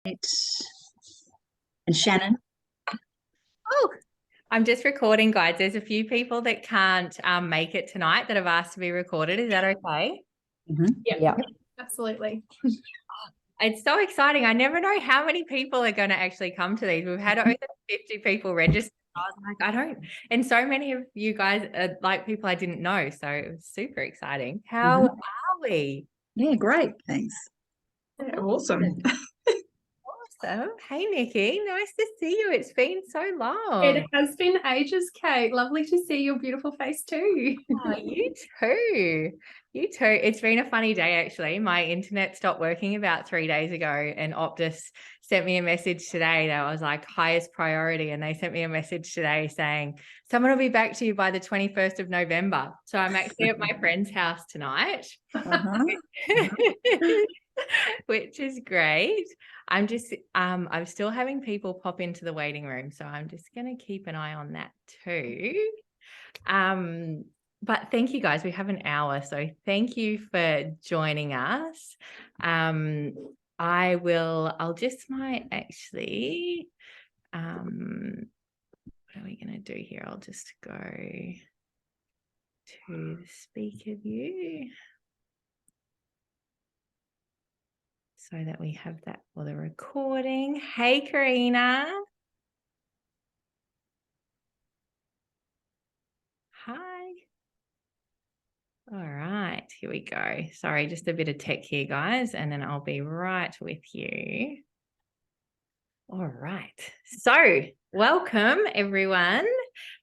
And Shannon. Oh, I'm just recording, guys. There's a few people that can't make it tonight that have asked to be recorded. Is that okay? Yeah. Absolutely. It's so exciting. I never know how many people are going to actually come to these. We've had over 50 people register. I was like, and so many of you guys are like people I didn't know. So it was super exciting. How are we? Yeah, great. Thanks. Yeah, awesome. Awesome. Hey, Nikki. Nice to see you. It's been so long. It has been ages, Kate. Lovely to see your beautiful face too. Oh, you too. You too. It's been a funny day, actually. My internet stopped working about 3 days ago, and Optus sent me a message today that was like highest priority. And they sent me a message today saying, someone will be back to you by the 21st of November. So I'm actually at my friend's house tonight, which is great. I'm still having people pop into the waiting room. So I'm just going to keep an eye on that too. But thank you, guys. We have an hour, so thank you for joining us. I'll just might actually, what are we going to do here? I'll just go to the speaker view so that we have that for the recording. Hey, Karina. Hi. All right, here we go. Sorry, just a bit of tech here, guys, and then I'll be right with you. All right. So welcome, everyone,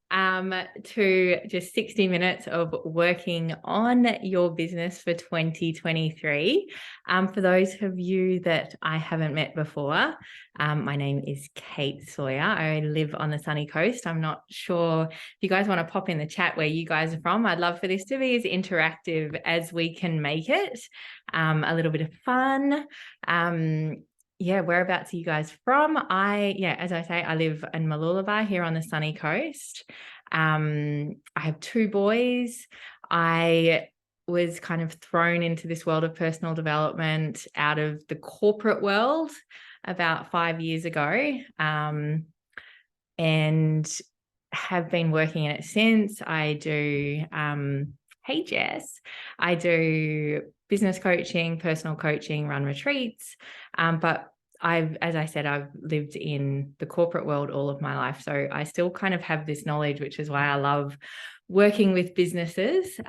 to just 60 minutes of working on your business for 2023. For those of you that I haven't met before, my name is Kate Sawyer. I live on the sunny coast. I'm not sure if you guys want to pop in the chat where you guys are from. I'd love for this to be as interactive as we can make it. A little bit of fun. Yeah, whereabouts are you guys from? As I say, I live in Mooloolaba here on the sunny coast. I have 2 boys. I was kind of thrown into this world of personal development out of the corporate world about 5 years ago, and have been working in it since. I do, hey Jess, I do business coaching, personal coaching, run retreats, but as I said, I've lived in the corporate world all of my life. So I still kind of have this knowledge, which is why I love working with businesses,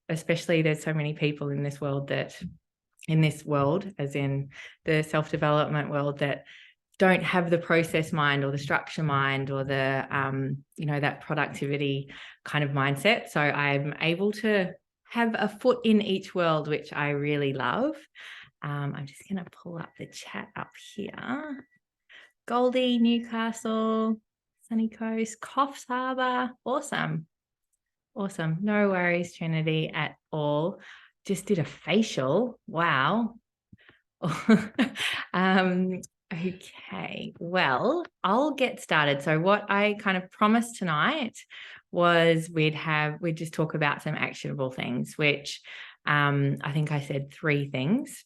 especially there's so many people in this world, as in the self-development world, that don't have the process mind or the structure mind or the, that productivity kind of mindset. So I'm able to have a foot in each world, which I really love. I'm just going to pull up the chat up here. Goldie, Newcastle, Sunny Coast, Coffs Harbour. Awesome. No worries, Trinity, at all. Just did a facial. Wow. Okay, well, I'll get started. So what I kind of promised tonight was we'd just talk about some actionable things, which I think I said 3 things.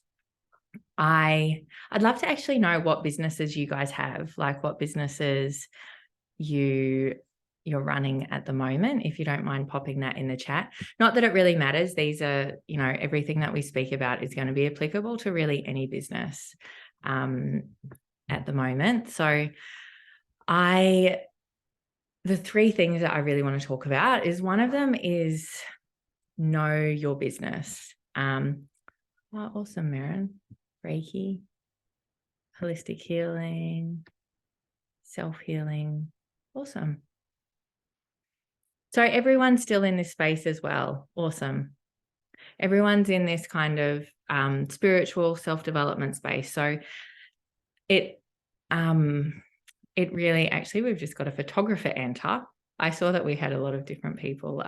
I'd love to actually know what businesses you guys have, like what businesses you're running at the moment, if you don't mind popping that in the chat. Not that it really matters. These are, everything that we speak about is going to be applicable to really any business at the moment. So the 3 things that I really want to talk about is, one of them is know your business. Awesome, Maren. Reiki, holistic healing, self-healing. Awesome. So everyone's still in this space as well. Awesome. Everyone's in this kind of spiritual self-development space. So it really, actually, we've just got a photographer enter. I saw that we had a lot of different people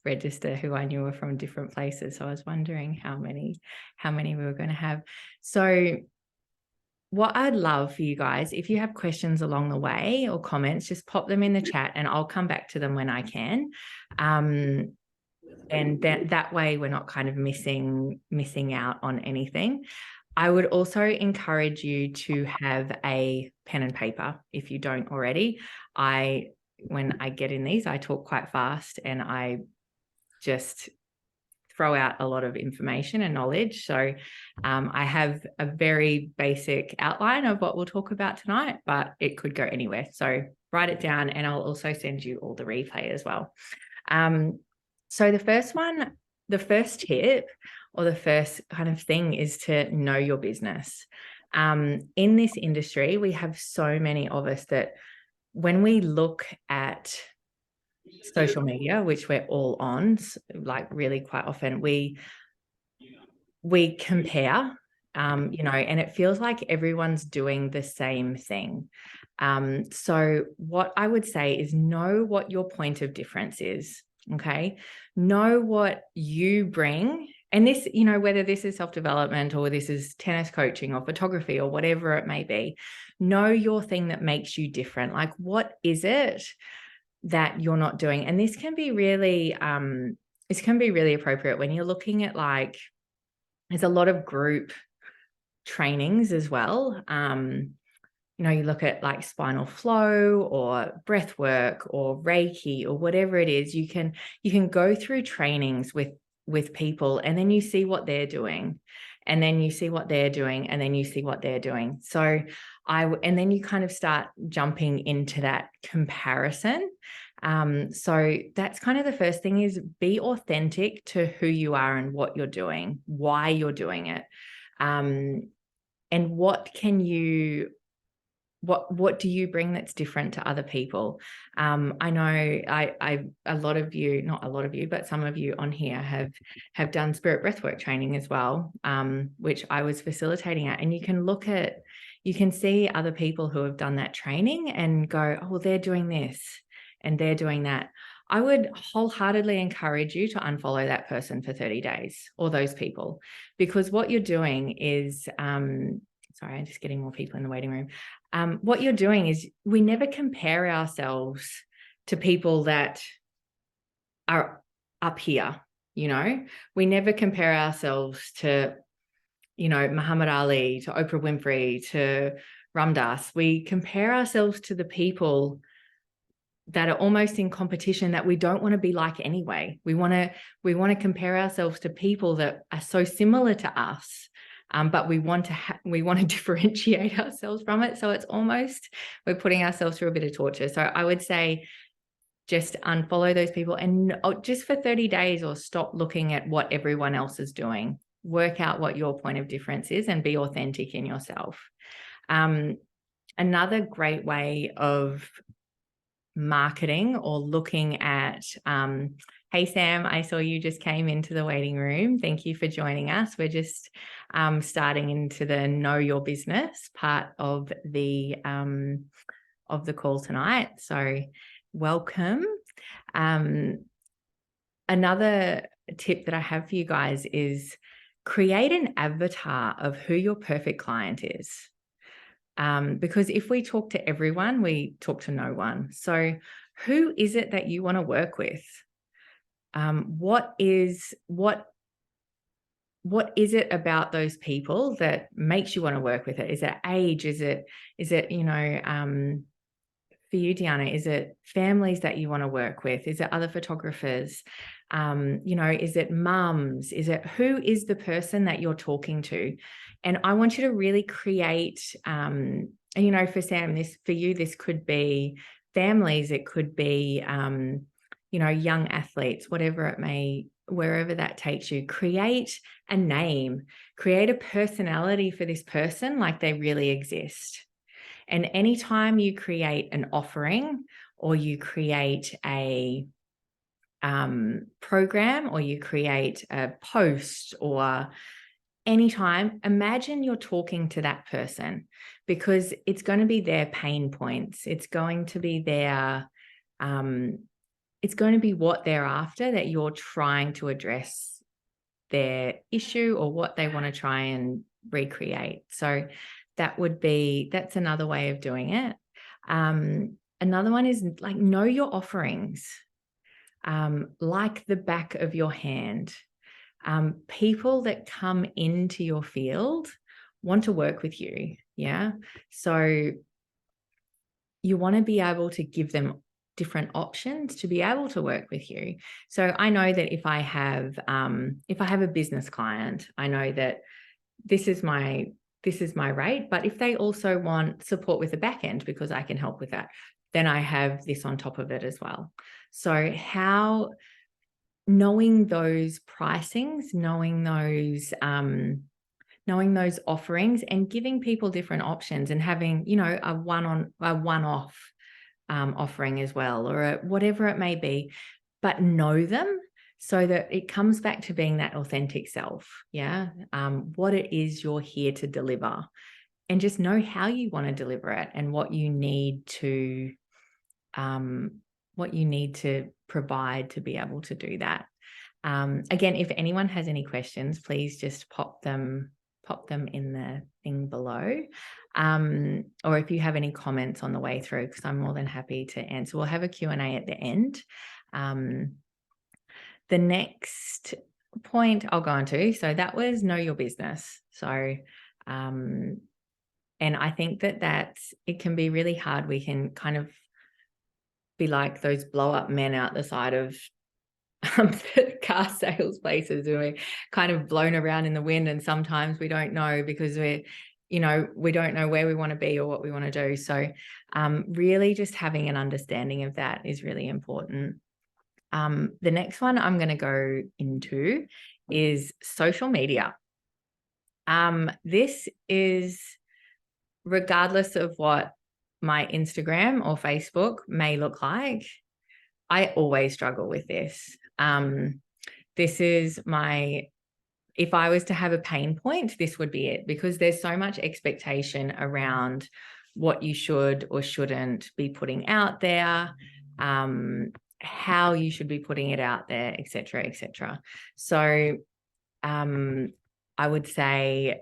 register who I knew were from different places. So I was wondering how many we were going to have. So what I'd love for you guys, if you have questions along the way or comments, just pop them in the chat and I'll come back to them when I can. And that way we're not kind of missing out on anything. I would also encourage you to have a pen and paper if you don't already. When I get in these, I talk quite fast and I just throw out a lot of information and knowledge. So I have a very basic outline of what we'll talk about tonight, but it could go anywhere. So write it down, and I'll also send you all the replay as well. So the first tip or the first kind of thing is to know your business. In this industry, we have so many of us that when we look at social media, which we're all on, like really quite often, we compare, and it feels like everyone's doing the same thing. So what I would say is know what your point of difference is. Okay. Know what you bring. And this, whether this is self-development or this is tennis coaching or photography or whatever it may be, know your thing that makes you different. Like, what is it that you're not doing? And this can be really appropriate when you're looking at, like, there's a lot of group trainings as well. You look at like spinal flow or breath work or Reiki or whatever it is. You can go through trainings with people, and then you see what they're doing, and then you see what they're doing, and then you see what they're doing. So and then you kind of start jumping into that comparison. So that's kind of the first thing, is be authentic to who you are and what you're doing, why you're doing it. And what do you bring that's different to other people? I know a lot of you, not a lot of you, but some of you on here have done spirit breathwork training as well, which I was facilitating at. And you can see other people who have done that training and go, oh, well, they're doing this and they're doing that. I would wholeheartedly encourage you to unfollow that person for 30 days, or those people, because what you're doing is, sorry, I'm just getting more people in the waiting room. What you're doing is, we never compare ourselves to people that are up here. We never compare ourselves to, Muhammad Ali, to Oprah Winfrey, to Ram Dass. We compare ourselves to the people that are almost in competition, that we don't want to be like anyway. We want to compare ourselves to people that are so similar to us. But we want to differentiate ourselves from it. So it's almost, we're putting ourselves through a bit of torture. So I would say just unfollow those people, and just for 30 days, or stop looking at what everyone else is doing. Work out what your point of difference is and be authentic in yourself. Another great way of marketing, or looking at, hey Sam, I saw you just came into the waiting room. Thank you for joining us. We're just starting into the know your business part of the call tonight. So welcome. Another tip that I have for you guys is create an avatar of who your perfect client is. Because if we talk to everyone, we talk to no one. So who is it that you want to work with? What is it about those people that makes you want to work with it? Is it age? Is it, for you, Deanna, is it families that you want to work with? Is it other photographers? Is it mums? Who is the person that you're talking to? And I want you to really create, for Sam, for you, this could be families. It could be, young athletes, wherever that takes you. Create a name, create a personality for this person, like they really exist. And anytime you create an offering, or you create a program, or you create a post, or anytime, imagine you're talking to that person, because it's going to be their pain points. It's going to be it's going to be what they're after, that you're trying to address their issue, or what they want to try and recreate. So that's another way of doing it. Another one is, like, know your offerings, like the back of your hand. People that come into your field want to work with you. Yeah. So you want to be able to give them different options to be able to work with you. So I know that if I have a business client, I know that this is my rate, but if they also want support with the back end, because I can help with that, then I have this on top of it as well. So how knowing those pricings, knowing those offerings, and giving people different options, and having, a one-off offering as well, or whatever it may be, but know them so that it comes back to being that authentic self. Yeah. What it is you're here to deliver, and just know how you want to deliver it, and what you need to provide to be able to do that. Again, if anyone has any questions, please just pop them in the thing below. Or if you have any comments on the way through, because I'm more than happy to answer. We'll have a Q&A at the end. The next point I'll go on to, so that was know your business. So, and I think that it can be really hard. We can kind of be like those blow up men out the side of car sales places, where we're kind of blown around in the wind, and sometimes we don't know, because we don't know where we want to be or what we want to do. So really just having an understanding of that is really important. The next one I'm going to go into is social media. This is, regardless of what my Instagram or Facebook may look like, I always struggle with this. This is if I was to have a pain point, this would be it, because there's so much expectation around what you should or shouldn't be putting out there, how you should be putting it out there, et cetera, et cetera. So I would say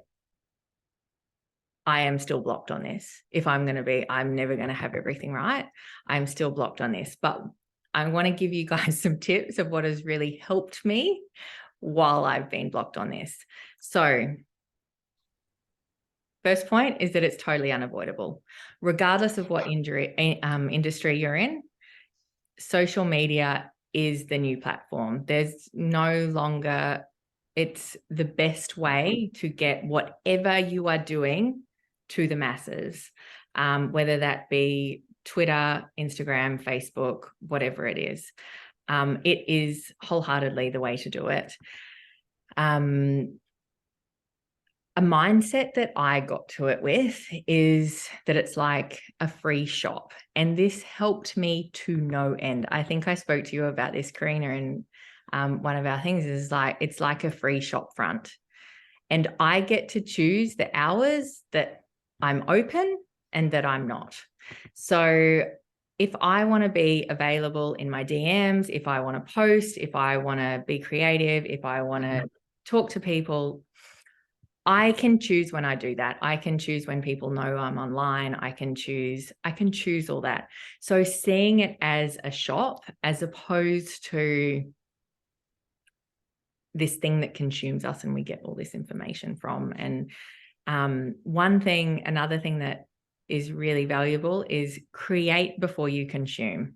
I am still blocked on this. If I'm never going to have everything right, I'm still blocked on this. But I want to give you guys some tips of what has really helped me while I've been blocked on this. So first point is that it's totally unavoidable. Regardless of what industry you're in, social media is the new platform. There's no longer, it's the best way to get whatever you are doing to the masses, whether that be Twitter, Instagram, Facebook, whatever it is. It is wholeheartedly the way to do it. A mindset that I got to it with is that it's like a free shop. And this helped me to no end. I think I spoke to you about this, Karina, and one of our things is like, it's like a free shop front. And I get to choose the hours that I'm open and that I'm not. So if I want to be available in my DMs, if I want to post, if I want to be creative, if I want to talk to people, I can choose when I do that. I can choose when people know I'm online. I can choose all that. So seeing it as a shop as opposed to this thing that consumes us and we get all this information from. And another thing that is really valuable is create before you consume.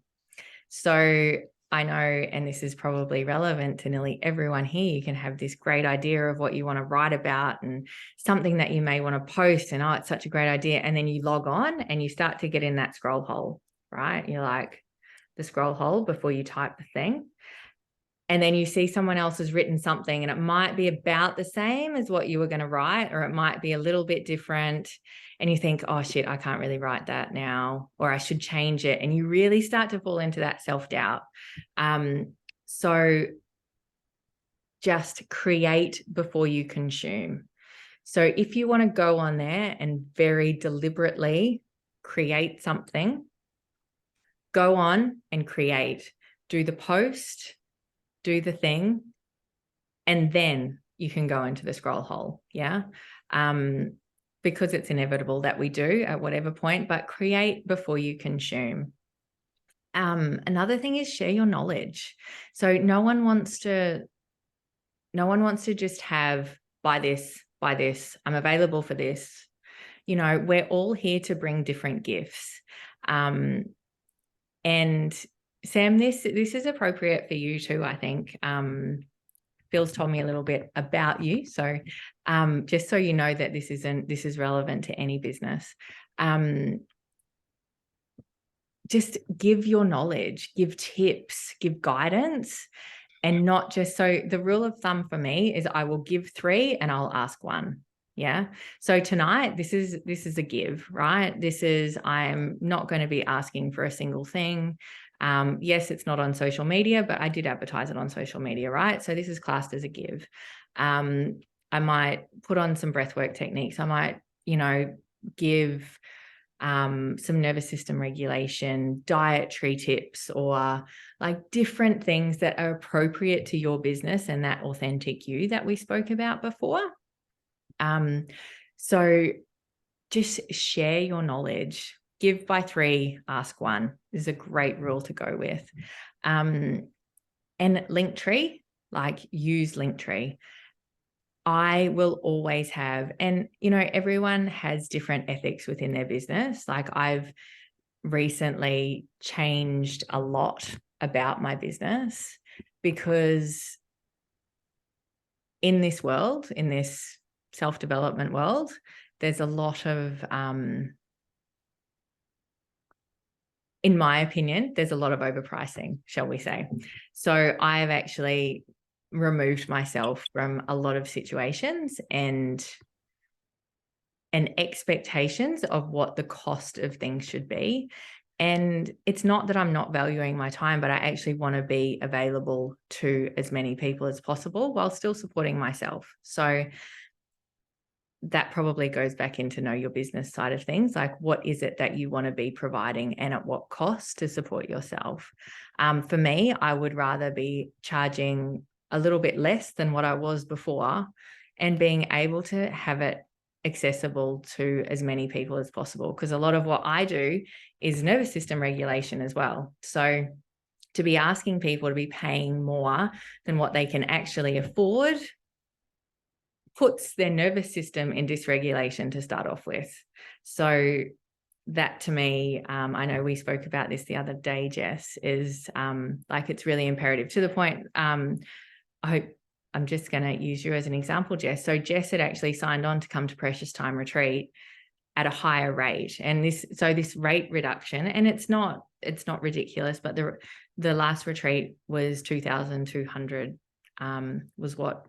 So I know, and this is probably relevant to nearly everyone here, you can have this great idea of what you want to write about and something that you may want to post, and it's such a great idea. And then you log on and you start to get in that scroll hole, right? You're like the scroll hole before you type the thing. And then you see someone else has written something, and it might be about the same as what you were going to write, or it might be a little bit different. And you think, oh shit, I can't really write that now, or I should change it. And you really start to fall into that self-doubt. So just create before you consume. So if you want to go on there and very deliberately create something, go on and create, do the post, do the thing, and then you can go into the scroll hole. Yeah. Because it's inevitable that we do at whatever point, but create before you consume. Another thing is share your knowledge. So no one wants to just buy this buy this, I'm available for this. You know, we're all here to bring different gifts. And Sam, this is appropriate for you too, I think. Phil's told me a little bit about you. So just so you know that this is relevant to any business. Just give your knowledge, give tips, give guidance, and not just, so the rule of thumb for me is I will give 3 and I'll ask 1. Yeah. So tonight, this is a give, right? I'm not going to be asking for a single thing. Yes, it's not on social media, but I did advertise it on social media, right? So this is classed as a give. I might put on some breathwork techniques. I might, give some nervous system regulation, dietary tips, or like different things that are appropriate to your business and that authentic you that we spoke about before. So just share your knowledge. Give by 3, ask 1 is a great rule to go with. And Linktree, like use Linktree. I will always have, and everyone has different ethics within their business. Like I've recently changed a lot about my business because in this world, in this self-development world, there's a lot of, in my opinion, there's a lot of overpricing, shall we say. So I've actually removed myself from a lot of situations and expectations of what the cost of things should be. And it's not that I'm not valuing my time, but I actually want to be available to as many people as possible while still supporting myself. So that probably goes back into know your business side of things. Like, what is it that you want to be providing and at what cost to support yourself? For me, I would rather be charging a little bit less than what I was before and being able to have it accessible to as many people as possible. Because a lot of what I do is nervous system regulation as well. So to be asking people to be paying more than what they can actually afford puts their nervous system in dysregulation to start off with. So that to me, I know we spoke about this the other day, Jess, is like it's really imperative to the point. I hope I'm just going to use you as an example, Jess. So Jess had actually signed on to come to Precious Time Retreat at a higher rate. And this rate reduction, and it's not ridiculous, but the last retreat was 2,200 was what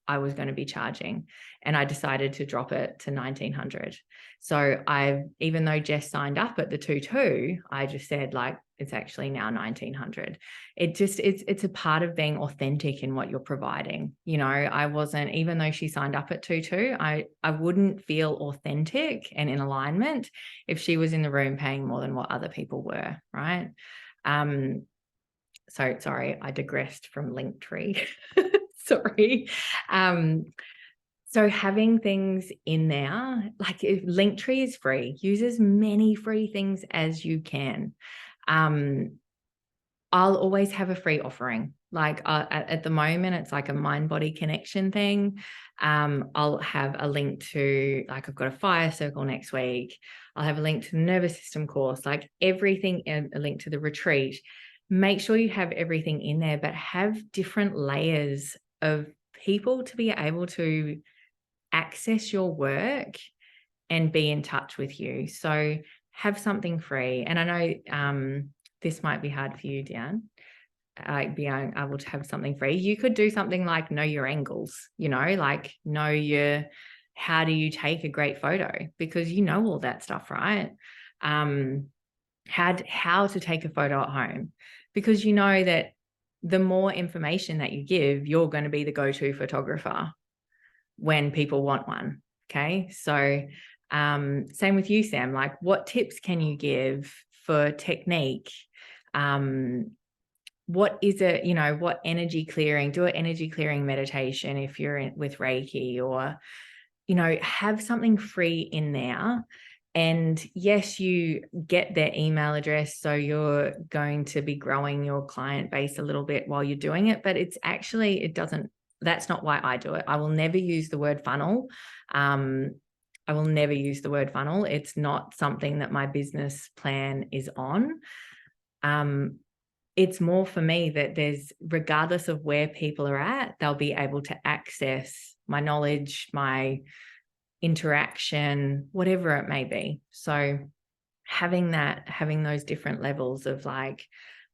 I was going to be charging, and I decided to drop it to 1,900. So even though Jess signed up at the 2,200, I just said like, it's actually now 1,900. It's a part of being authentic in what you're providing. I wasn't, even though she signed up at 2,200, I wouldn't feel authentic and in alignment if she was in the room paying more than what other people were. Right. So sorry, I digressed from Linktree. Sorry. So having things in there, like if Linktree is free, use as many free things as you can. I'll always have a free offering. Like at the moment, it's like a mind-body connection thing. I'll have a link to, like, I've got a fire circle next week. I'll have a link to the nervous system course, like everything, a link to the retreat. Make sure you have everything in there, but have different layers of people to be able to access your work and be in touch with you. So have something free. And I know this might be hard for you, Dan, being able to have something free. You could do something like know your angles, like know how do you take a great photo, because all that stuff, right? How to take a photo at home, because that the more information that you give, you're going to be the go-to photographer when people want one. Okay. So same with you, Sam, like what tips can you give for technique? What is it, what energy clearing, do an energy clearing meditation if you're with Reiki, or, have something free in there. And yes, you get their email address, so you're going to be growing your client base a little bit while you're doing it, but it's actually, it doesn't that's not why I do it. I will never use the word funnel. I will never use the word funnel. It's not something that my business plan is on. It's more for me that there's, regardless of where people are at, they'll be able to access my knowledge, my interaction, whatever it may be. So having those different levels of like,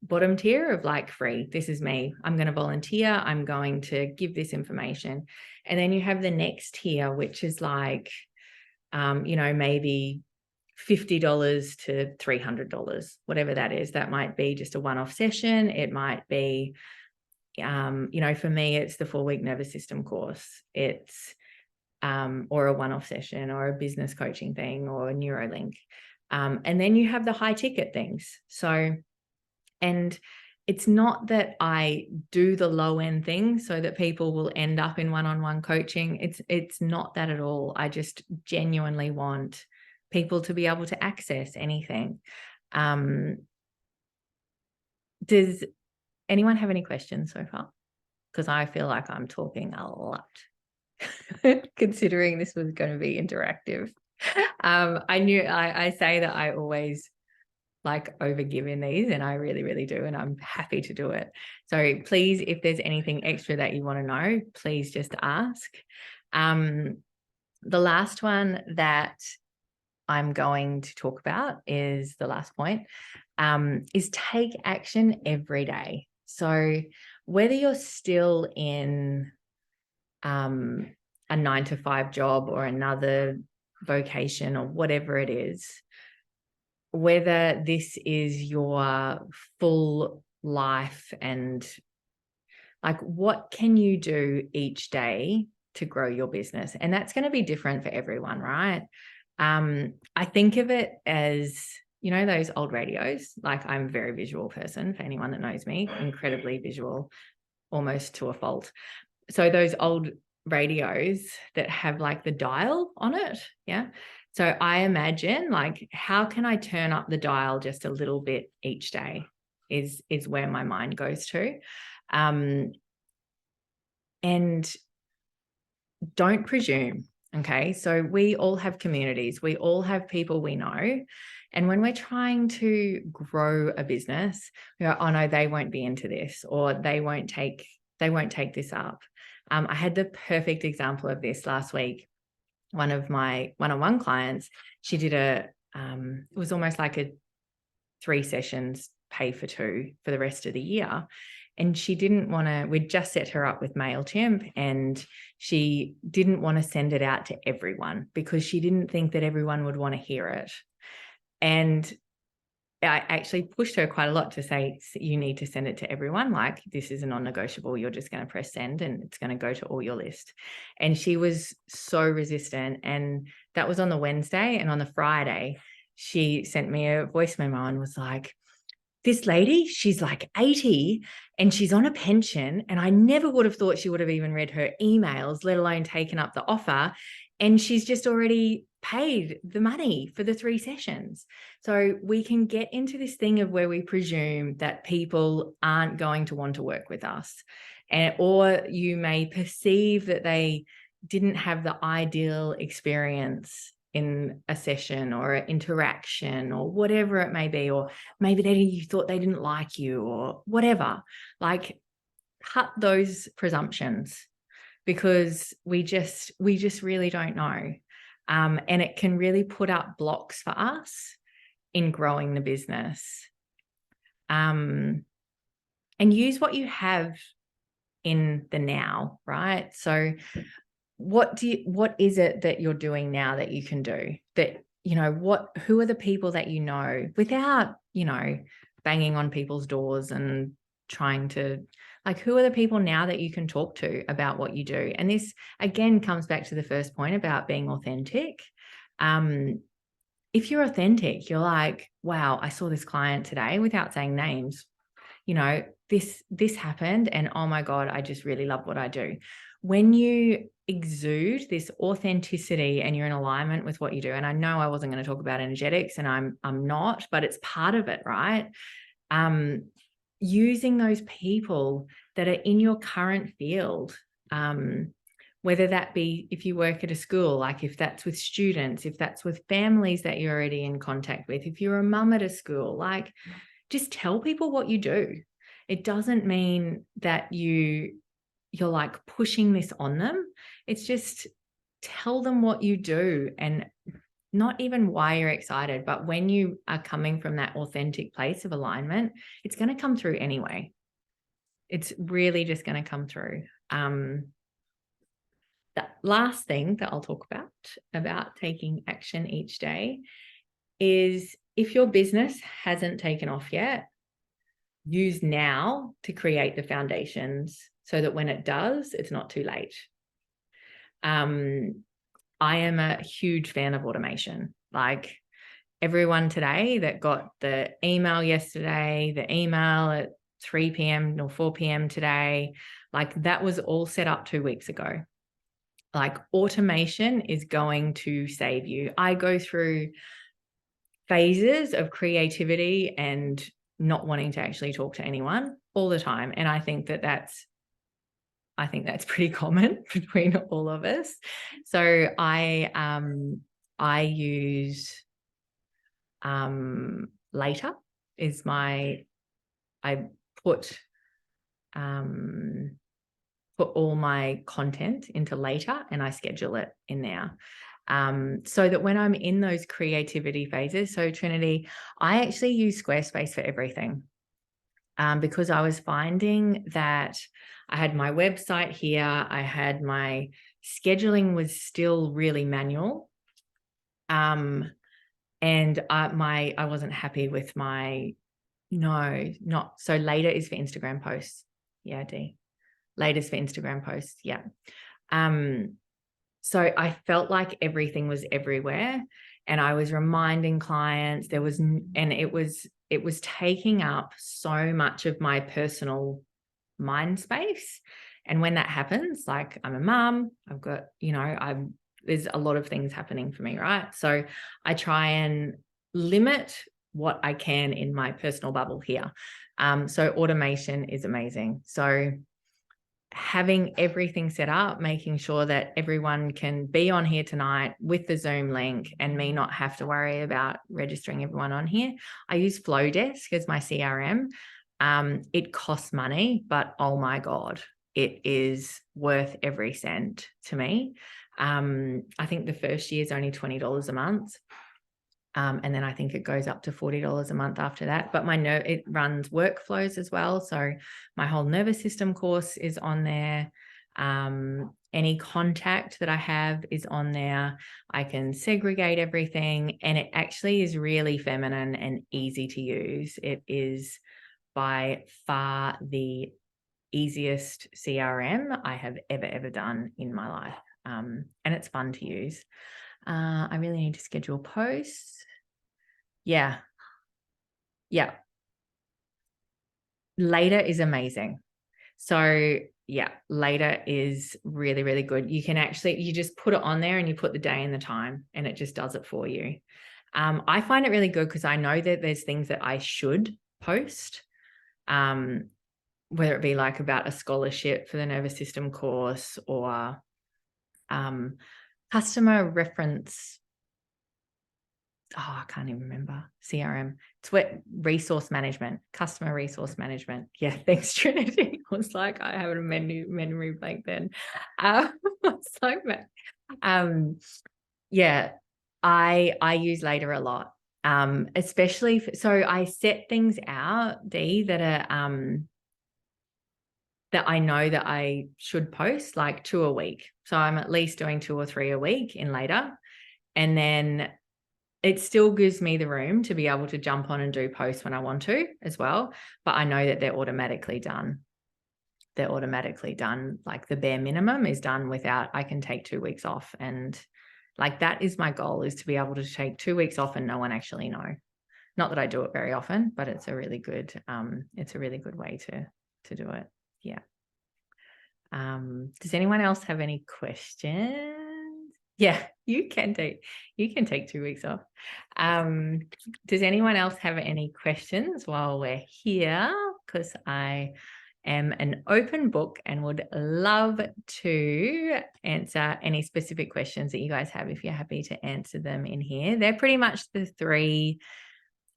bottom tier of like free, this is me, I'm going to volunteer, I'm going to give this information. And then you have the next tier, which is like, maybe $50 to $300, whatever that is. That might be just a one-off session. It might be, for me, it's the 4-week nervous system course. It's, or a one-off session or a business coaching thing or a Neuralink. And then you have the high ticket things. So, and it's not that I do the low end thing so that people will end up in one-on-one coaching. It's not that at all. I just genuinely want people to be able to access anything. Does anyone have any questions so far? Because I feel like I'm talking a lot, considering this was going to be interactive. I say that I always like overgive in these, and I really, really do, and I'm happy to do it. So please, if there's anything extra that you want to know, please just ask. The last one that I'm going to talk about is the last point, is take action every day. So whether you're still in a 9-to-5 job or another vocation or whatever it is, whether this is your full life, and like, what can you do each day to grow your business? And that's going to be different for everyone, right? I think of it as, those old radios. Like, I'm a very visual person, for anyone that knows me, incredibly visual, almost to a fault. So those old radios that have like the dial on it. Yeah. So I imagine, like, how can I turn up the dial just a little bit each day is where my mind goes to. And don't presume. Okay. So we all have communities. We all have people we know. And when we're trying to grow a business, we go, oh no, they won't be into this, or they won't take this up. I had the perfect example of this last week. One of my one-on-one clients, she did it was almost like a 3 sessions, pay for 2 for the rest of the year. And she didn't want to, we'd just set her up with MailChimp, and she didn't want to send it out to everyone because she didn't think that everyone would want to hear it. And I actually pushed her quite a lot to say, you need to send it to everyone. Like, this is a non-negotiable. You're just going to press send and it's going to go to all your list. And she was so resistant. And that was on the Wednesday. And on the Friday, she sent me a voice memo and was like, this lady, she's like 80 and she's on a pension. And I never would have thought she would have even read her emails, let alone taken up the offer. And she's just already paid the money for the 3 sessions. So we can get into this thing of where we presume that people aren't going to want to work with us. Or you may perceive that they didn't have the ideal experience in a session or an interaction or whatever it may be, or maybe you thought they didn't like you or whatever. Like, cut those presumptions, because we just really don't know. And it can really put up blocks for us in growing the business. And use what you have in the now, right? So what is it that you're doing now that you can do that, who are the people that without, banging on people's doors and trying to, like, who are the people now that you can talk to about what you do? And this again comes back to the first point about being authentic. If you're authentic, you're like, wow, I saw this client today, without saying names, this happened, and oh my God, I just really love what I do. When you exude this authenticity and you're in alignment with what you do, and I know I wasn't going to talk about energetics, and I'm not, but it's part of it, right? Using those people that are in your current field Whether that be if you work at a school, like if that's with students, if that's with families that you're already in contact with, if you're a mum at a school, like just tell people what you do. It doesn't mean that you're like pushing this on them. It's just tell them what you do, and not even why you're excited, but when you are coming from that authentic place of alignment, it's going to come through anyway. It's really just going to come through. The last thing that I'll talk about taking action each day is, if your business hasn't taken off yet, use now to create the foundations so that when it does, it's not too late. I am a huge fan of automation. Like everyone today that got the email yesterday, the email at 3 p.m. or 4 p.m. today, like that was all set up 2 weeks ago. Like automation is going to save you. I go through phases of creativity and not wanting to actually talk to anyone all the time. And I think that's pretty common between all of us. So I use Later is I put all my content into Later, and I schedule it in there. So that when I'm in those creativity phases, so Trinity, I actually use Squarespace for everything, because I was finding that I had my website here, I had my scheduling was still really manual, and I wasn't happy with my so Later is for Instagram posts. Yeah, D. Later's for Instagram posts. Yeah. So I felt like everything was everywhere, and I was reminding clients it was taking up so much of my personal mind space. And when that happens, like I'm a mum, I've got, there's a lot of things happening for me, right? So I try and limit what I can in my personal bubble here. So automation is amazing. So having everything set up, making sure that everyone can be on here tonight with the Zoom link and me not have to worry about registering everyone on here. I use Flowdesk as my CRM. It costs money, but oh my God, it is worth every cent to me. I think the first year is only $20 a month. And then I think it goes up to $40 a month after that. But it runs workflows as well. So my whole nervous system course is on there. Any contact that I have is on there. I can segregate everything, and it actually is really feminine and easy to use. It is by far the easiest CRM I have ever done in my life. And it's fun to use. I really need to schedule posts. Yeah. Later is amazing. So yeah, Later is really, really good. You just put it on there and you put the day and the time, and it just does it for you. I find it really good because I know that there's things that I should post, whether it be like about a scholarship for the nervous system course, or customer reference. I can't even remember. CRM. It's what resource management, customer resource management. Yeah, thanks, Trinity. I was like, I have a memory blank then. It's like that. Yeah, I use Later a lot. Especially so I set things out, D, that are that I know that I should post, like 2 a week. So I'm at least doing 2 or 3 a week in Later. And then it still gives me the room to be able to jump on and do posts when I want to as well. But I know that they're automatically done. Like the bare minimum is done without, I can take 2 weeks off. And like, that is my goal, is to be able to take 2 weeks off and no one actually know. Not that I do it very often, but it's a really good way to do it. Yeah. Does anyone else have any questions? Yeah, you can take 2 weeks off. Does anyone else have any questions while we're here? Because I am an open book and would love to answer any specific questions that you guys have if you're happy to answer them in here. They're pretty much the three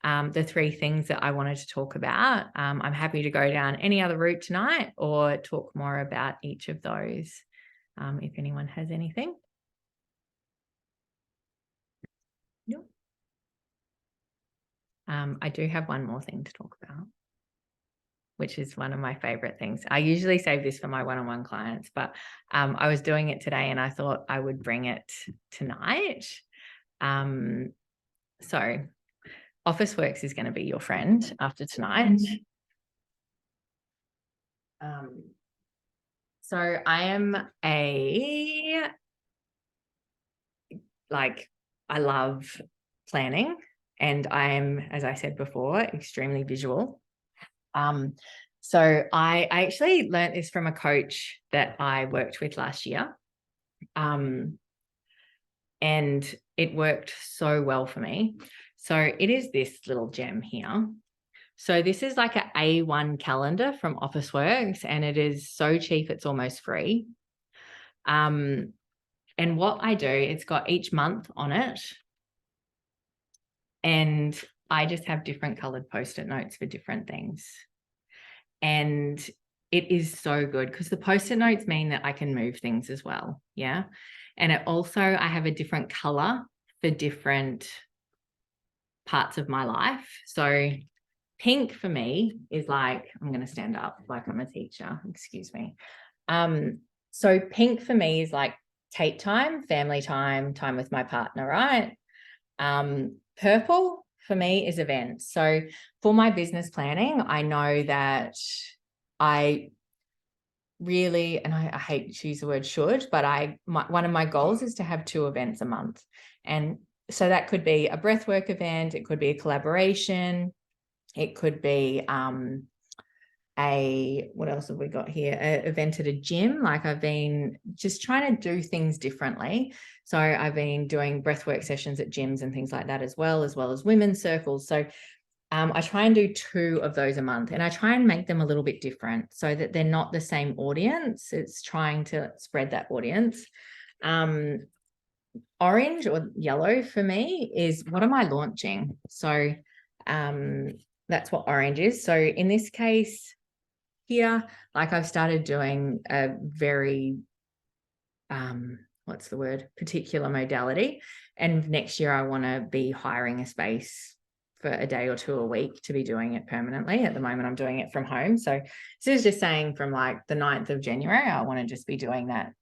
things that I wanted to talk about. I'm happy to go down any other route tonight or talk more about each of those if anyone has anything. No. I do have one more thing to talk about, which is one of my favorite things. I usually save this for my one-on-one clients, but I was doing it today and I thought I would bring it tonight. So Officeworks is going to be your friend after tonight. So I am I love planning, and I am, as I said before, extremely visual. So I actually learned this from a coach that I worked with last year. And it worked so well for me. So it is this little gem here. So this is like an A1 calendar from Officeworks, and it is so cheap, it's almost free. And what I do, it's got each month on it. And I just have different colored Post-it notes for different things. And it is so good because the Post-it notes mean that I can move things as well. Yeah. And it also, I have a different color for different parts of my life. So pink for me is like, I'm going to stand up like I'm a teacher, excuse me. So pink for me is like Tate time, family time, time with my partner, right? Purple for me is events. So for my business planning, I know that I really, and I hate to use the word should, but one of my goals is to have 2 events a month. And so that could be a breathwork event, it could be a collaboration, it could be what else have we got here? An event at a gym. Like I've been just trying to do things differently. So I've been doing breathwork sessions at gyms and things like that as well as women's circles. So I try and do 2 of those a month, and I try and make them a little bit different so that they're not the same audience. It's trying to spread that audience. Orange or yellow for me is, what am I launching? So that's what orange is. So in this case here, like I've started doing a very, particular modality. And next year I want to be hiring a space for a day or 2 a week to be doing it permanently. At the moment, I'm doing it from home. So this is just saying from like the 9th of January, I want to just be doing that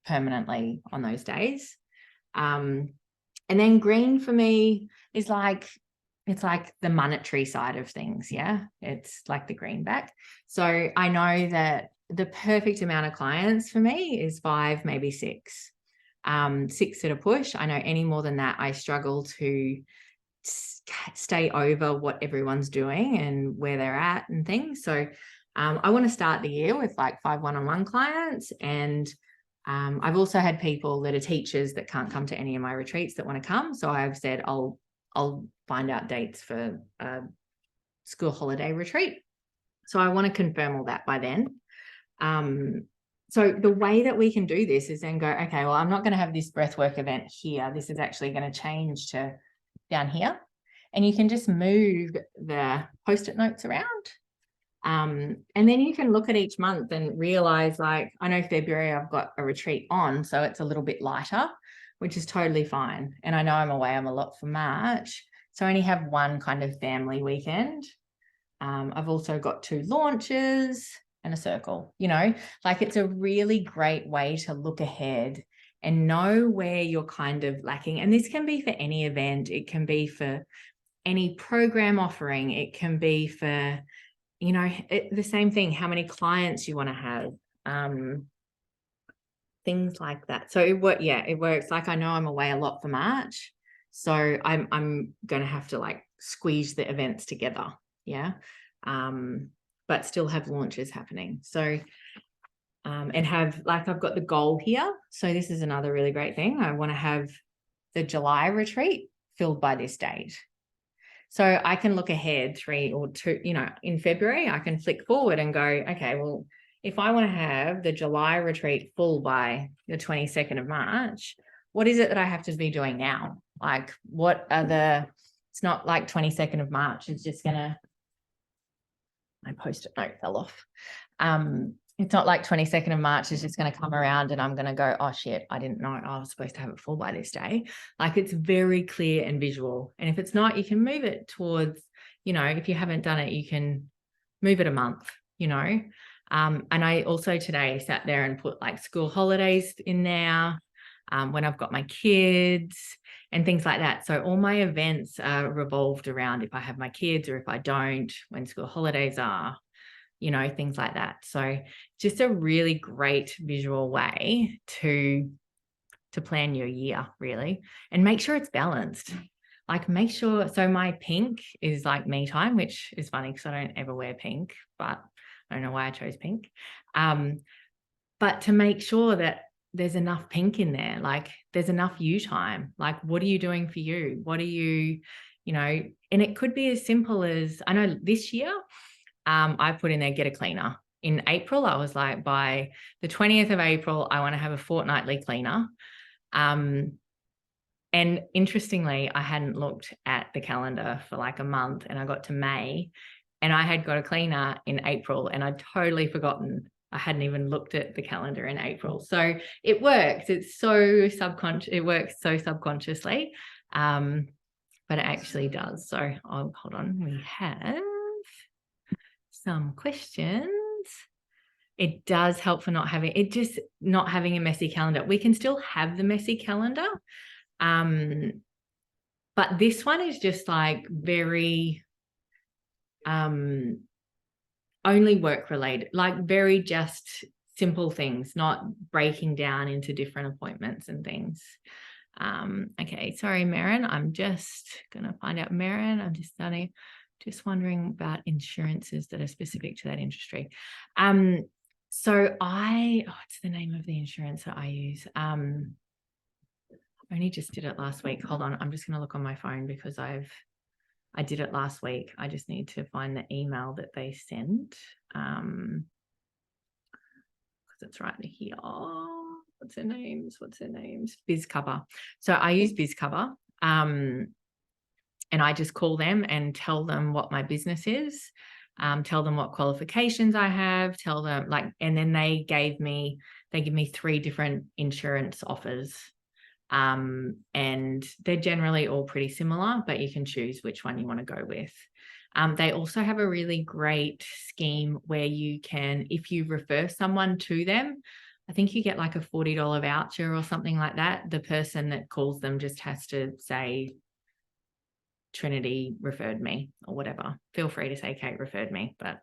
permanently on those days. And then green for me is like, it's like the monetary side of things. Yeah. It's like the greenback. So I know that the perfect amount of clients for me is 5, maybe 6. 6 at a push. I know any more than that, I struggle to stay over what everyone's doing and where they're at and things. So I want to start the year with like 5 one-on-one clients. And I've also had people that are teachers that can't come to any of my retreats that want to come. So I've said I'll find out dates for a school holiday retreat. So I want to confirm all that by then. So the way that we can do this is then go, okay, well, I'm not going to have this breathwork event here. This is actually going to change to down here. And you can just move the Post-it notes around. And then you can look at each month and realize, like, I know February I've got a retreat on, so it's a little bit lighter, which is totally fine. And I know I'm away, I'm a lot for March. So I only have 1 kind of family weekend. I've also got 2 launches and a circle, like it's a really great way to look ahead and know where you're kind of lacking. And this can be for any event. It can be for any program offering. It can be for, the same thing, how many clients you want to have, things like that. So it works. Like I know I'm away a lot for March, so I'm going to have to like squeeze the events together. Yeah. But still have launches happening. So, and have, like, I've got the goal here. So this is another really great thing. I want to have the July retreat filled by this date. So I can look ahead 3 or 2, in February, I can flick forward and go, okay, well, if I want to have the July retreat full by the 22nd of March, what is it that I have to be doing now? Like, what are it's not like 22nd of March. It's just my Post-it note fell off. It's not like 22nd of March is just going to come around and I'm going to go, oh shit, I didn't know I was supposed to have it full by this day. Like, it's very clear and visual. And if it's not, you can move it towards, if you haven't done it, you can move it a month, And I also today sat there and put like school holidays in there, when I've got my kids and things like that. So all my events are revolved around if I have my kids or if I don't, when school holidays are, things like that. So just a really great visual way to plan your year, really, and make sure it's balanced. Like, make sure, so my pink is like me time, which is funny because I don't ever wear pink, but I don't know why I chose pink. But to make sure that there's enough pink in there, like there's enough you time. Like, what are you doing for you? What are you, and it could be as simple as, I know this year, I put in there, get a cleaner. In April, I was like, by the 20th of April, I want to have a fortnightly cleaner. And interestingly, I hadn't looked at the calendar for like a month, and I got to May and I had got a cleaner in April, and I'd totally forgotten. I hadn't even looked at the calendar in April. So it works. It's so subconscious. It works so subconsciously, but it actually does. So hold on. We have some questions. It does help for not having a messy calendar. We can still have the messy calendar. But this one is just like very only work related, like very just simple things, not breaking down into different appointments and things. Okay, sorry, Maren. I'm just gonna find out, Maren. I'm just wondering about insurances that are specific to that industry. So what's the name of the insurance that I use? I only just did it last week. Hold on, I'm just going to look on my phone because I did it last week. I just need to find the email that they sent, because it's right here. What's their names? BizCover. So I use BizCover, and I just call them and tell them what my business is, tell them what qualifications I have, tell them and then they give me 3 different insurance offers. And they're generally all pretty similar, but you can choose which one you want to go with. They also have a really great scheme where you can, if you refer someone to them, I think you get like a $40 voucher or something like that. The person that calls them just has to say, Trinity referred me or whatever. Feel free to say Kate referred me, but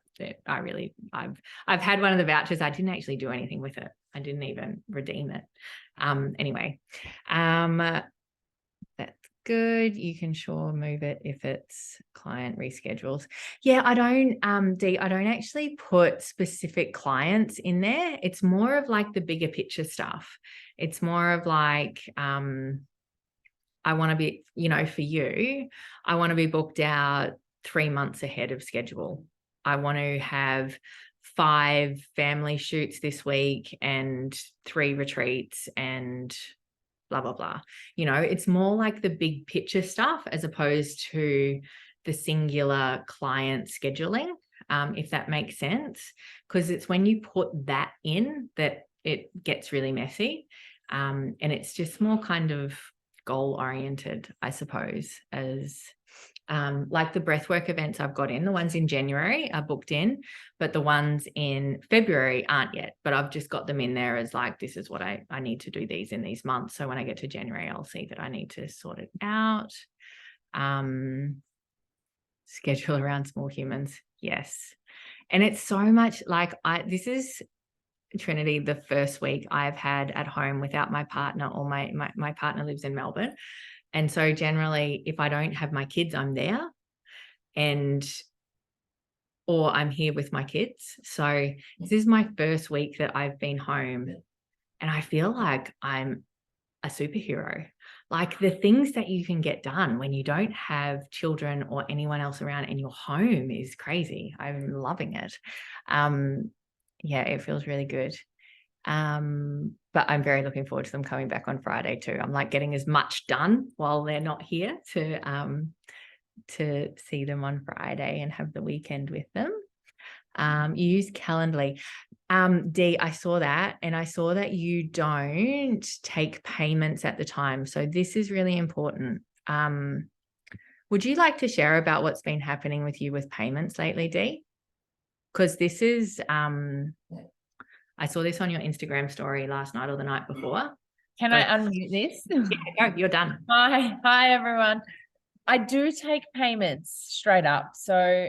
I've had one of the vouchers. I didn't actually do anything with it. I didn't even redeem it. Anyway, that's good. You can sure move it if it's client reschedules. Yeah, I don't actually put specific clients in there. It's more of like the bigger picture stuff. It's more of like, I want to be, for you, I want to be booked out 3 months ahead of schedule. I want to have 5 family shoots this week and 3 retreats and blah, blah, blah. It's more like the big picture stuff as opposed to the singular client scheduling, if that makes sense, because it's when you put that in that it gets really messy. And it's just more kind of goal oriented, I suppose, as like the breathwork events I've got in, the ones in January are booked in, but the ones in February aren't yet, but I've just got them in there as like, this is what I need to do these in these months. So when I get to January, I'll see that I need to sort it out. Schedule around small humans. Yes. And it's so much like this is, Trinity, the first week I've had at home without my partner, or my partner lives in Melbourne. And so generally, if I don't have my kids, I'm there or I'm here with my kids. So this is my first week that I've been home, and I feel like I'm a superhero. like the things that you can get done when you don't have children or anyone else around in your home is crazy. I'm loving it. Yeah, it feels really good. But I'm very looking forward to them coming back on Friday too. I'm like getting as much done while they're not here to see them on Friday and have the weekend with them. You use Calendly. Dee, I saw that, and I saw that you don't take payments at the time. So this is really important. Would you like to share about what's been happening with you with payments lately, Dee? Because this is, I saw this on your Instagram story last night or the night before. Can I unmute this? Yeah, go, you're done. Hi everyone. I do take payments straight up. So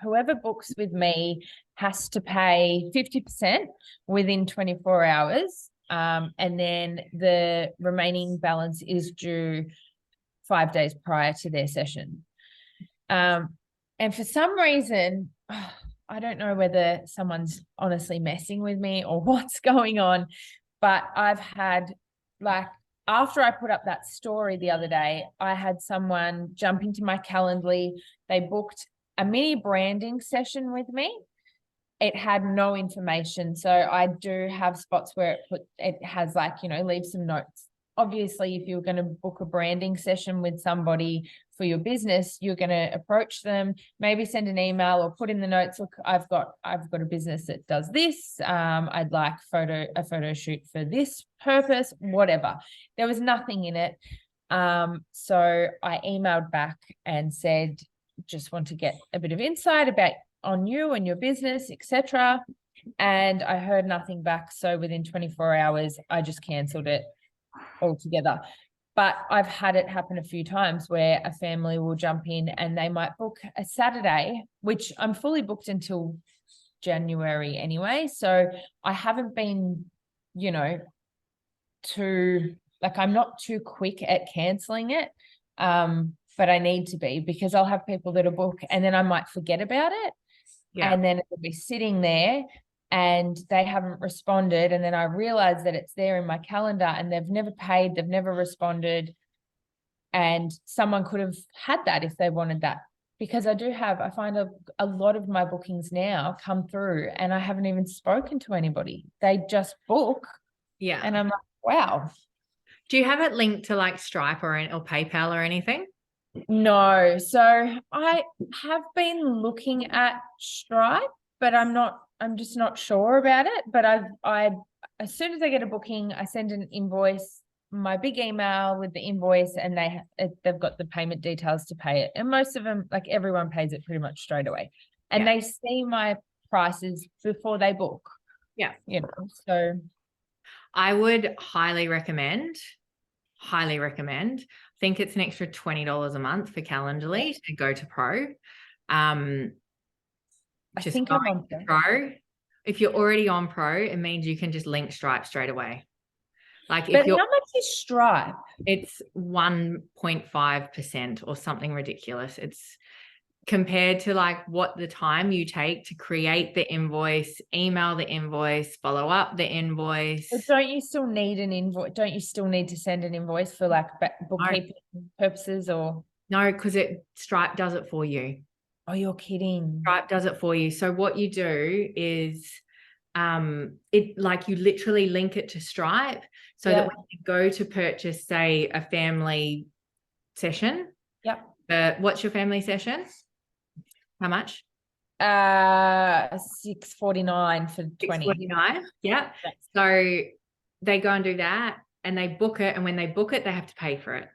whoever books with me has to pay 50% within 24 hours. And then the remaining balance is due 5 days prior to their session. And for some reason, I don't know whether someone's honestly messing with me or what's going on, but I've had like, after I put up that story the other day, I had someone jump into my Calendly. They booked a mini branding session with me. It had no information. So I do have spots where it has like, leave some notes. Obviously, if you're going to book a branding session with somebody for your business, you're going to approach them, maybe send an email or put in the notes, look, I've got a business that does this. I'd like a photo shoot for this purpose, whatever. There was nothing in it. So I emailed back and said, just want to get a bit of insight on you and your business, etc. And I heard nothing back. So within 24 hours, I just cancelled it altogether. But I've had it happen a few times where a family will jump in and they might book a Saturday, which I'm fully booked until January anyway. So I haven't been, I'm not too quick at canceling it. But I need to be, because I'll have people that are booked and then I might forget about it. Yeah. And then it'll be sitting there and they haven't responded. And then I realize that it's there in my calendar and they've never paid, they've never responded. And someone could have had that if they wanted that. Because I find a lot of my bookings now come through and I haven't even spoken to anybody. They just book. Yeah. And I'm like, wow. Do you have it linked to like Stripe or PayPal or anything? No. So I have been looking at Stripe, but I'm just not sure about it. But as soon as I get a booking, I send an invoice, my big email with the invoice, and they've got the payment details to pay it. And most of them, like everyone pays it pretty much straight away. And they see my prices before they book. Yeah. So I would highly recommend. I think it's an extra $20 a month for Calendly to go to Pro. I think I'm on Pro. If you're already on Pro, it means you can just link Stripe straight away. But how much is Stripe? It's 1.5% or something ridiculous. It's compared to like what the time you take to create the invoice, email the invoice, follow up the invoice. But don't you still need an invoice? Don't you still need to send an invoice for like bookkeeping purposes or? No, because Stripe does it for you. Oh, you're kidding. Stripe does it for you. So what you do is you literally link it to Stripe so that when you go to purchase, say, a family session. Yep. What's your family session? How much? $649 for 20. $649. Yeah. So they go and do that and they book it. And when they book it, they have to pay for it.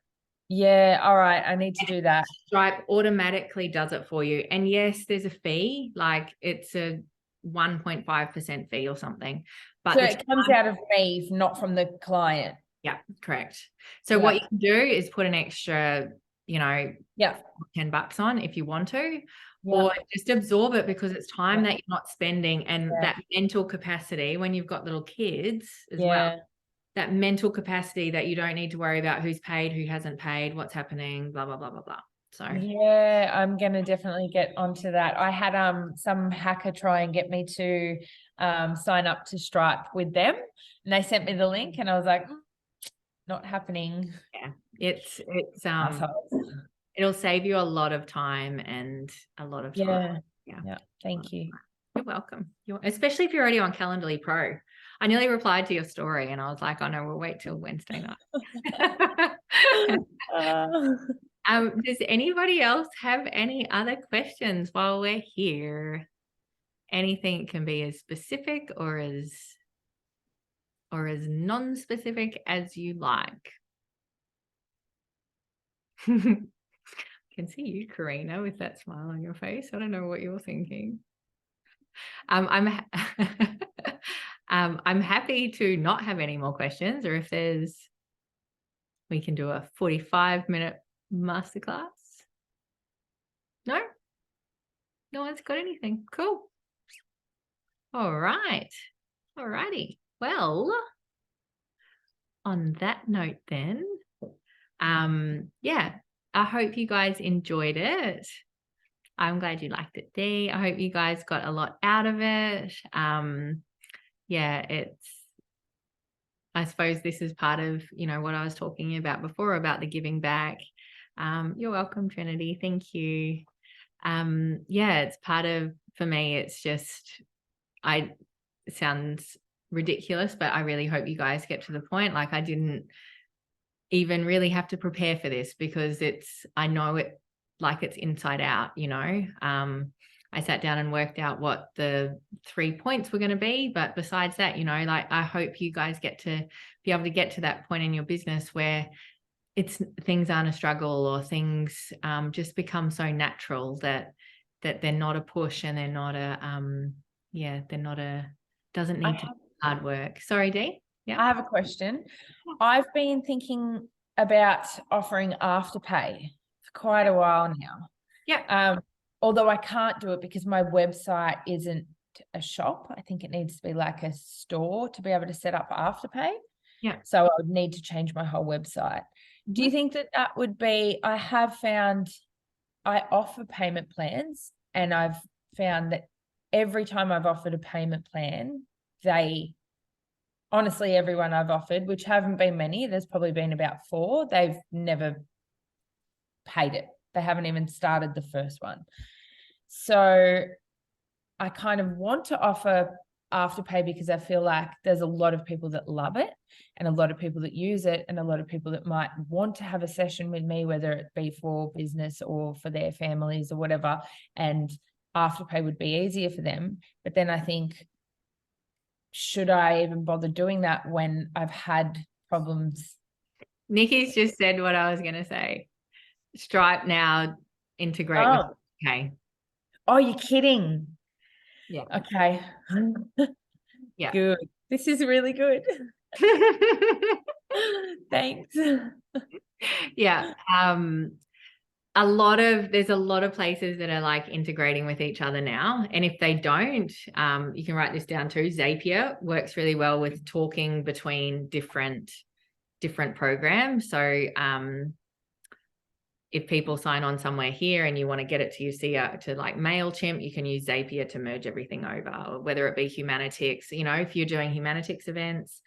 Yeah. All right. I need to do that. Stripe automatically does it for you. And yes, there's a fee, like it's a 1.5% fee or something. But so it comes out of me, not from the client. Yeah, correct. So what you can do is put an extra, $10 on if you want to, or just absorb it because it's time that you're not spending, and that mental capacity when you've got little kids as well. That mental capacity that you don't need to worry about who's paid, who hasn't paid, what's happening, blah, blah, blah, blah, blah. So yeah, I'm going to definitely get onto that. I had some hacker try and get me to sign up to Stripe with them, and they sent me the link and I was like, not happening. Yeah, It's assholes. it'll save you a lot of time and a lot of time. Yeah. Thank you. You're welcome. Especially if you're already on Calendly Pro. I nearly replied to your story and I was like, oh no, we'll wait till Wednesday night. Does anybody else have any other questions while we're here? Anything can be as specific or as non-specific as you like. Can see you, Karina, with that smile on your face. I don't know what you're thinking. I'm happy to not have any more questions, or if we can do a 45-minute masterclass. No? No one's got anything. Cool. All right. All righty. Well, on that note then, yeah, I hope you guys enjoyed it. I'm glad you liked it, Dee. I hope you guys got a lot out of it. Yeah, I suppose this is part of, what I was talking about before about the giving back. You're welcome, Trinity. Thank you. Yeah, it's part of, for me, it's just, it sounds ridiculous, but I really hope you guys get to the point. Like, I didn't even really have to prepare for this because I know it like it's inside out, I sat down and worked out what the 3 points were going to be. But besides that, like, I hope you guys get to be able to get to that point in your business where things aren't a struggle, or things just become so natural that they're not a push, and they're not doesn't need to be hard work. Sorry, Dee. Yeah. I have a question. I've been thinking about offering Afterpay for quite a while now. Yeah. Although I can't do it because my website isn't a shop. I think it needs to be like a store to be able to set up Afterpay. Yeah. So I would need to change my whole website. Do you think that would be, I have found I offer payment plans, and I've found that every time I've offered a payment plan, honestly, everyone I've offered, which haven't been many, there's probably been about 4, they've never paid it. They haven't even started the first one. So I kind of want to offer Afterpay because I feel like there's a lot of people that love it, and a lot of people that use it, and a lot of people that might want to have a session with me, whether it be for business or for their families or whatever, and Afterpay would be easier for them. But then I think, should I even bother doing that when I've had problems? Nikki's just said what I was going to say. Stripe now integrate with. Okay. Oh, you're kidding. Yeah. Okay. Yeah. Good. This is really good. Thanks. Yeah. There's a lot of places that are like integrating with each other now. And if they don't, you can write this down too. Zapier works really well with talking between different programs. So if people sign on somewhere here and you want to get it to your to like MailChimp, you can use Zapier to merge everything over, or whether it be Humanitics. If you're doing Humanitics events,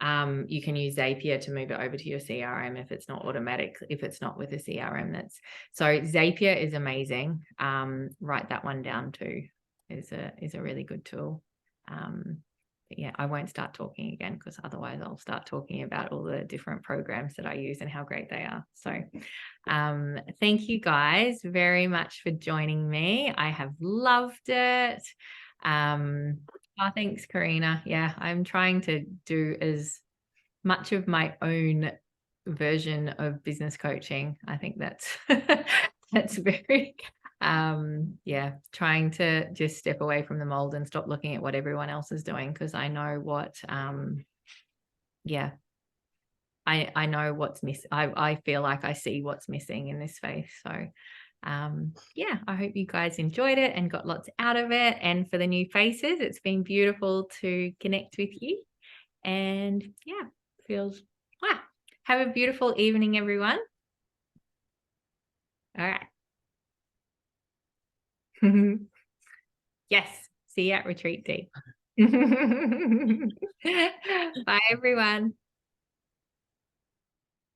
you can use Zapier to move it over to your CRM if it's not automatic, if it's not with a CRM. So Zapier is amazing. Write that one down too. Is a really good tool. But yeah, I won't start talking again because otherwise I'll start talking about all the different programs that I use and how great they are. So thank you guys very much for joining me. I have loved it. Thanks, Karina. Yeah, I'm trying to do as much of my own version of business coaching. I think that's that's very trying to just step away from the mold and stop looking at what everyone else is doing, because I know what I know what's missing. I feel like I see what's missing in this space. So I hope you guys enjoyed it and got lots out of it. And for the new faces, it's been beautiful to connect with you. And have a beautiful evening, everyone. All right. Yes, see you at Retreat Day. Bye, everyone.